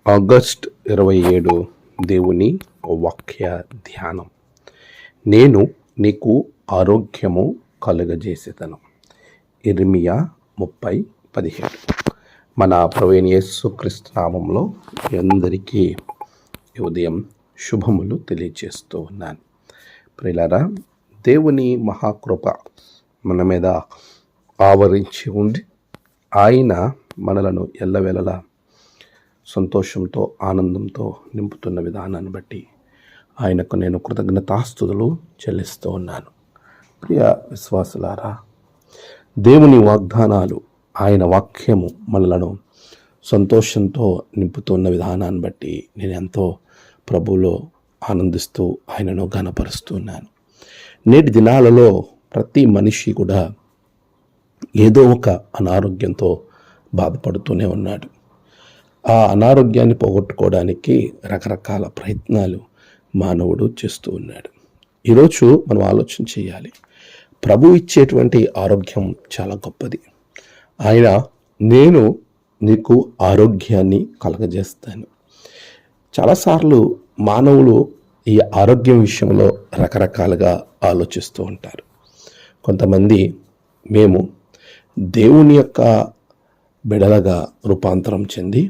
August 27 దేవుని వాక్య ధ్యానం. నేను నీకు ఆరోగ్యము కలుగజేసేదను. ఇర్మియా 30:17. మన ప్రభువైన యేసుక్రీస్తు నామములో అందరికీ ఉదయం శుభములు తెలియజేస్తూ ఉన్నాను. ప్రియులారా, దేవుని మహాకృప మన మీద ఆవరించి ఉండి ఆయన మనలను ఎల్లవేళలా సంతోషంతో ఆనందంతో నింపుతున్న విధానాన్ని బట్టి ఆయనకు నేను కృతజ్ఞతాస్తుతులు చెల్లిస్తూ ఉన్నాను. ప్రియ విశ్వాసులారా, దేవుని వాగ్దానాలు, ఆయన వాక్యము మనలను సంతోషంతో నింపుతున్న విధానాన్ని బట్టి నేను ఎంతో ప్రభువులో ఆనందిస్తూ ఆయనను ఘనపరుస్తున్నాను. నేటి దినాలలో ప్రతి మనిషి కూడా ఏదో ఒక అనారోగ్యంతో బాధపడుతూనే ఉన్నాడు. ఆ అనారోగ్యాన్ని పోగొట్టుకోవడానికి రకరకాల ప్రయత్నాలు మానవుడు చేస్తూ ఉన్నాడు. ఈరోజు మనం ఆలోచన చేయాలి. ప్రభు ఇచ్చేటువంటి ఆరోగ్యం చాలా గొప్పది. ఆయన నేను నీకు ఆరోగ్యాన్ని కలగజేస్తాను. చాలాసార్లు మానవులు ఈ ఆరోగ్యం విషయంలో రకరకాలుగా ఆలోచిస్తూ ఉంటారు. కొంతమంది మేము దేవుని యొక్క బిడలగా రూపాంతరం చెంది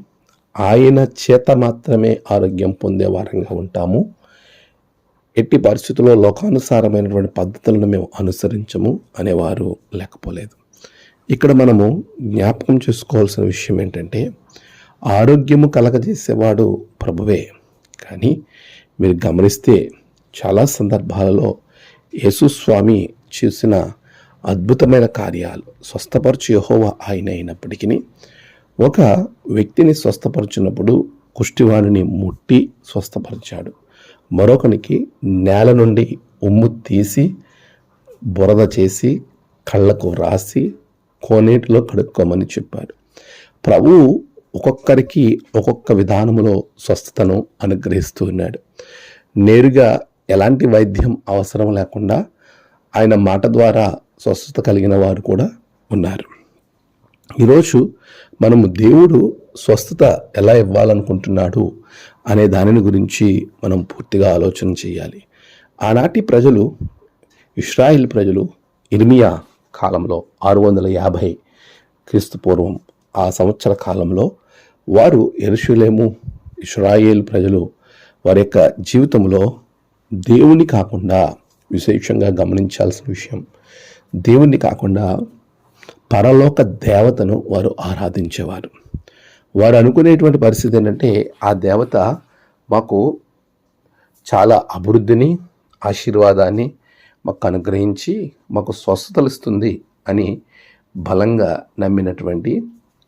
ఆయన చేత మాత్రమే ఆరోగ్యం పొందే వారంగా ఉంటాము. ఎట్టి పరిస్థితుల్లో లోకానుసారమైనటువంటి పద్ధతులను మేము అనుసరించము అనేవారు లేకపోలేదు. ఇక్కడ మనము జ్ఞాపకం చేసుకోవాల్సిన విషయం ఏంటంటే, ఆరోగ్యము కలగజేసేవాడు ప్రభువే. కానీ మీరు గమనిస్తే చాలా సందర్భాలలో యేసుస్వామి చేసిన అద్భుతమైన కార్యాలు, స్వస్థపరచు యెహోవా ఆయన అయినప్పటికీ ఒక వ్యక్తిని స్వస్థపరిచినప్పుడు కుష్టివాణిని ముట్టి స్వస్థపరిచాడు. మరొకనికి నేల నుండి ఉమ్ము తీసి బురద చేసి కళ్ళకు రాసి కోనేటిలో కడుక్కోమని చెప్పాడు. ప్రభువు ఒక్కొక్కరికి ఒక్కొక్క విధానములో స్వస్థతను అనుగ్రహిస్తూ ఉన్నాడు. నేరుగా ఎలాంటి వైద్యం అవసరం లేకుండా ఆయన మాట ద్వారా స్వస్థత కలిగిన వారు కూడా ఉన్నారు. ఈరోజు మనము దేవుడు స్వస్థత ఎలా ఇవ్వాలనుకుంటున్నాడు అనే దానిని గురించి మనం పూర్తిగా ఆలోచన చేయాలి. ఆనాటి ప్రజలు, ఇశ్రాయేల్ ప్రజలు ఇర్మియా కాలంలో 650 క్రీస్తు పూర్వం ఆ సంవత్సర కాలంలో వారు యెరూషలేము, ఇశ్రాయేల్ ప్రజలు వారి యొక్క జీవితంలో దేవుని కాకుండా, విశేషంగా గమనించాల్సిన విషయం, దేవుణ్ణి కాకుండా పరలోక దేవతను వారు ఆరాధించేవారు. వారు అనుకునేటువంటి పరిస్థితి ఏంటంటే, ఆ దేవత మాకు చాలా అభివృద్ధిని, ఆశీర్వాదాన్ని మాకు అనుగ్రహించి మాకు స్వస్థతలు ఇస్తుంది అని బలంగా నమ్మినటువంటి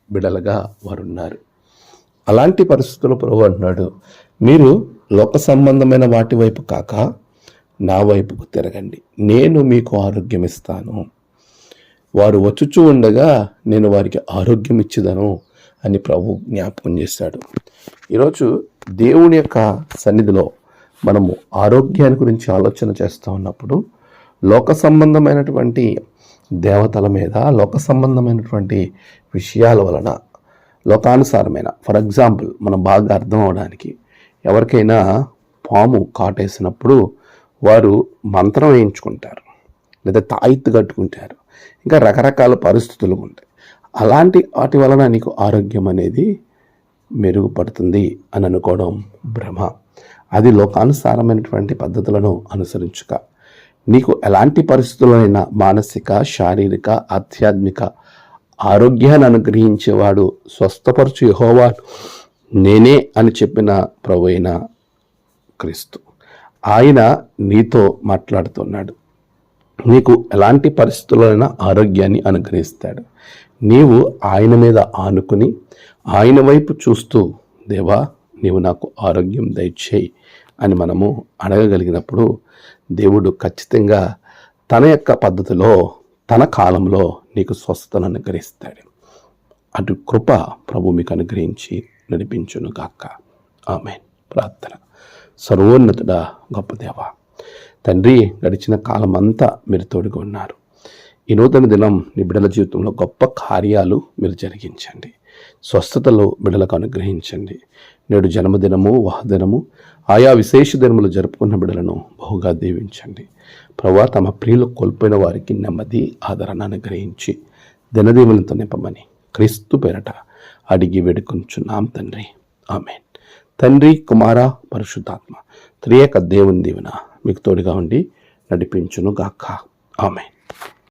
బిడలుగా వారు ఉన్నారు. అలాంటి పరిస్థితుల్లో ప్రభు అంటున్నాడు, మీరు లోక సంబంధమైన వాటి వైపు కాక నా వైపుకు తిరగండి, నేను మీకు ఆరోగ్యం ఇస్తాను. వారు వచ్చుచూ ఉండగా నేను వారికి ఆరోగ్యం ఇచ్చేదను అని ప్రభు జ్ఞాపకం చేశాడు. ఈరోజు దేవుని యొక్క సన్నిధిలో మనము ఆరోగ్యాన్ని గురించి ఆలోచన చేస్తూ ఉన్నప్పుడు లోక సంబంధమైనటువంటి దేవతల మీద, లోక సంబంధమైనటువంటి విషయాల వలన, లోకానుసారమైన, ఫర్ ఎగ్జాంపుల్ మనం బాగా అర్థం అవడానికి, ఎవరికైనా పాము కాటేసినప్పుడు వారు మంత్రం వేయించుకుంటారు, లేదా తాయిత్తు కట్టుకుంటారు, ఇంకా రకరకాల పరిస్థితులు ఉంటాయి. అలాంటి వాటి వలన నీకు ఆరోగ్యం అనేది మెరుగుపడుతుంది అని అనుకోవడం భ్రమ. అది లోకానుసారమైనటువంటి పద్ధతులను అనుసరించుక నీకు ఎలాంటి పరిస్థితులైనా మానసిక, శారీరక, ఆధ్యాత్మిక ఆరోగ్యాన్ని అనుగ్రహించేవాడు స్వస్థపరచు యెహోవా నేనే అని చెప్పిన ప్రభు అయిన క్రీస్తు. ఆయన నీతో మాట్లాడుతున్నాడు. నీకు ఎలాంటి పరిస్థితులైనా ఆరోగ్యాన్ని అనుగ్రహిస్తాడు. నీవు ఆయన మీద ఆనుకుని ఆయన వైపు చూస్తూ, దేవా నీవు నాకు ఆరోగ్యం దయచేయి అని మనము అడగగలిగినప్పుడు దేవుడు ఖచ్చితంగా తన యొక్క పద్ధతిలో, తన కాలంలో నీకు స్వస్థతను అనుగ్రహిస్తాడు. అటు కృప ప్రభు మీకు అనుగ్రహించి నడిపించును గాక. ఆమేన్. ప్రార్థన. సర్వోన్నతుడా, గొప్ప దేవా, తండ్రి, గడిచిన కాలం అంతా మీరు తోడుగా ఉన్నారు. ఈ నూతన దినం నీ బిడ్డల జీవితంలో గొప్ప కార్యాలు మీరు జరిగించండి. స్వస్థతలో బిడ్డలకు అనుగ్రహించండి. నేడు జన్మదినము, వాహదినము, ఆయా విశేష దినములు జరుపుకున్న బిడ్డలను బహుగా దీవించండి. ప్రభువా, తమ ప్రియులు కోల్పోయిన వారికి నెమ్మది, ఆదరణ అనుగ్రహించి దినదీవులతో నింపమని క్రీస్తు పేరట అడిగి వేడుకొంచున్నాం తండ్రి. ఆమేన్. తండ్రి, కుమార, పరిశుద్ధాత్మ త్రియేక దేవుని దీవెన మీకు తోడుగా ఉండి నడిపించును గాక. ఆమేన్.